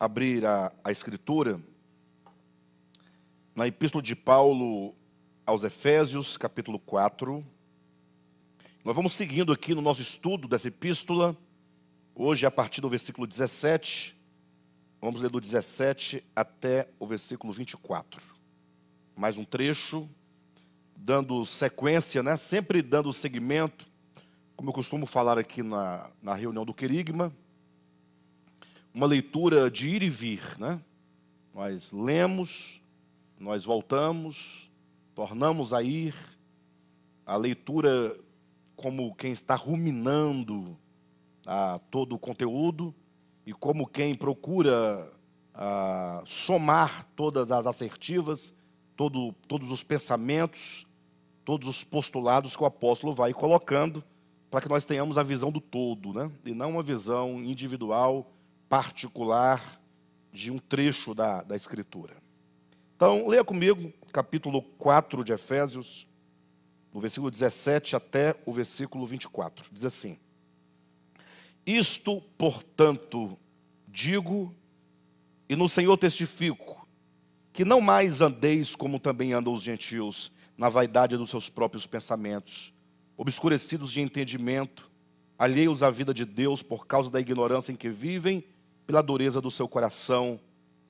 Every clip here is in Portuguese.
abrir a Escritura na Epístola de Paulo aos Efésios, capítulo 4. Nós vamos seguindo aqui no nosso estudo dessa epístola, hoje a partir do versículo 17, vamos ler do 17 até o versículo 24. Mais um trecho, dando sequência, né? Sempre dando seguimento, como eu costumo falar aqui na reunião do Querigma, uma leitura de ir e vir, né? Nós lemos, nós voltamos, tornamos a ir, a leitura como quem está ruminando todo o conteúdo e como quem procura somar todas as assertivas, todos os pensamentos, todos os postulados que o apóstolo vai colocando para que nós tenhamos a visão do todo, né? E não uma visão individual, particular de um trecho da Escritura. Então, leia comigo, capítulo 4 de Efésios, do versículo 17 até o versículo 24. Diz assim: Isto, portanto, digo, e no Senhor testifico, que não mais andeis como também andam os gentios, na vaidade dos seus próprios pensamentos, obscurecidos de entendimento, alheios à vida de Deus por causa da ignorância em que vivem, pela dureza do seu coração,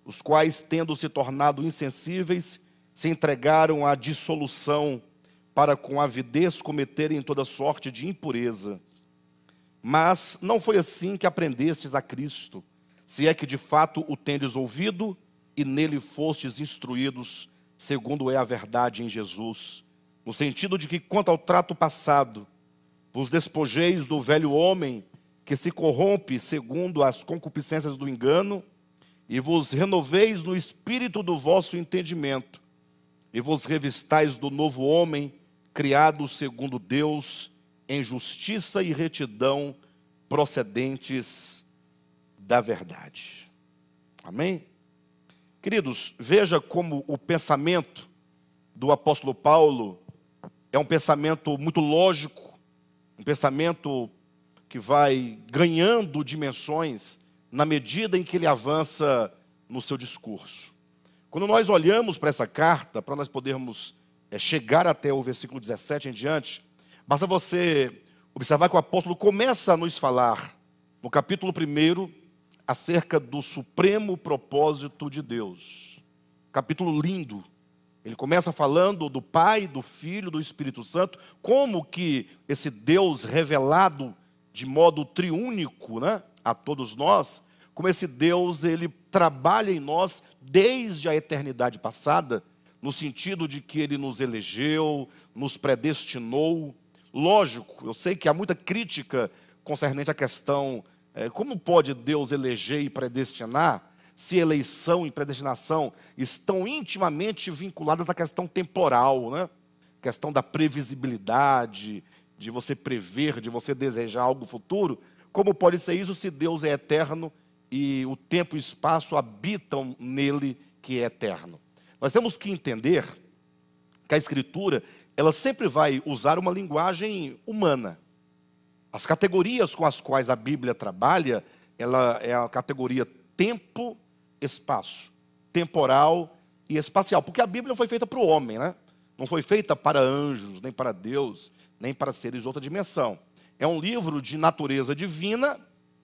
os quais, tendo se tornado insensíveis, se entregaram à dissolução, para com avidez cometerem toda sorte de impureza. Mas não foi assim que aprendestes a Cristo, se é que de fato o tendes ouvido e nele fostes instruídos, segundo é a verdade em Jesus, no sentido de que, quanto ao trato passado, vos despojeis do velho homem, que se corrompe segundo as concupiscências do engano, e vos renoveis no espírito do vosso entendimento, e vos revistais do novo homem, criado segundo Deus, em justiça e retidão, procedentes da verdade. Amém? Queridos, veja como o pensamento do apóstolo Paulo é um pensamento muito lógico, um pensamento que vai ganhando dimensões na medida em que ele avança no seu discurso. Quando nós olhamos para essa carta, para nós podermos chegar até o versículo 17 em diante, basta você observar que o apóstolo começa a nos falar, no capítulo 1, acerca do supremo propósito de Deus. Capítulo lindo. Ele começa falando do Pai, do Filho, do Espírito Santo, como que esse Deus revelado de modo triúnico, né, a todos nós, como esse Deus, ele trabalha em nós desde a eternidade passada, no sentido de que ele nos elegeu, nos predestinou. Lógico, eu sei que há muita crítica concernente à questão, como pode Deus eleger e predestinar, se eleição e predestinação estão intimamente vinculadas à questão temporal, né? Questão da previsibilidade, de você prever, de você desejar algo futuro. Como pode ser isso se Deus é eterno e o tempo e o espaço habitam nele, que é eterno? Nós temos que entender que a Escritura, ela sempre vai usar uma linguagem humana. As categorias com as quais a Bíblia trabalha, ela é a categoria tempo, espaço, temporal e espacial, porque a Bíblia foi feita para o homem, né? Não foi feita para anjos, nem para Deus, nem para seres de outra dimensão. É um livro de natureza divina,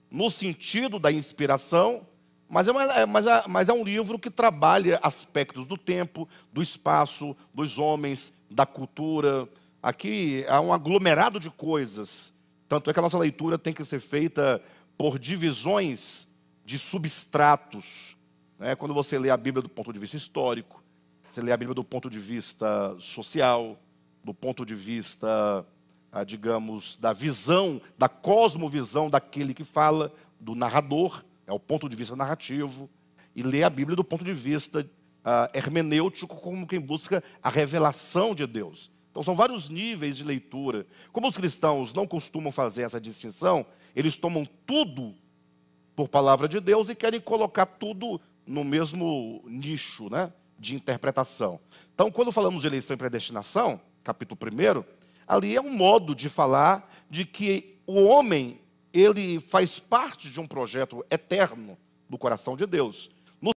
no sentido da inspiração, mas é um livro que trabalha aspectos do tempo, do espaço, dos homens, da cultura. Aqui há um aglomerado de coisas. Tanto é que a nossa leitura tem que ser feita por divisões de substratos. Quando você lê a Bíblia do ponto de vista histórico, você lê a Bíblia do ponto de vista social, do ponto de vista, digamos, da visão, da cosmovisão daquele que fala, do narrador, é o ponto de vista narrativo, e lê a Bíblia do ponto de vista hermenêutico, como quem busca a revelação de Deus. Então são vários níveis de leitura. Como os cristãos não costumam fazer essa distinção, eles tomam tudo por palavra de Deus e querem colocar tudo no mesmo nicho, né, de interpretação. Então, quando falamos de eleição e predestinação, capítulo 1, ali é um modo de falar de que o homem, ele faz parte de um projeto eterno do coração de Deus.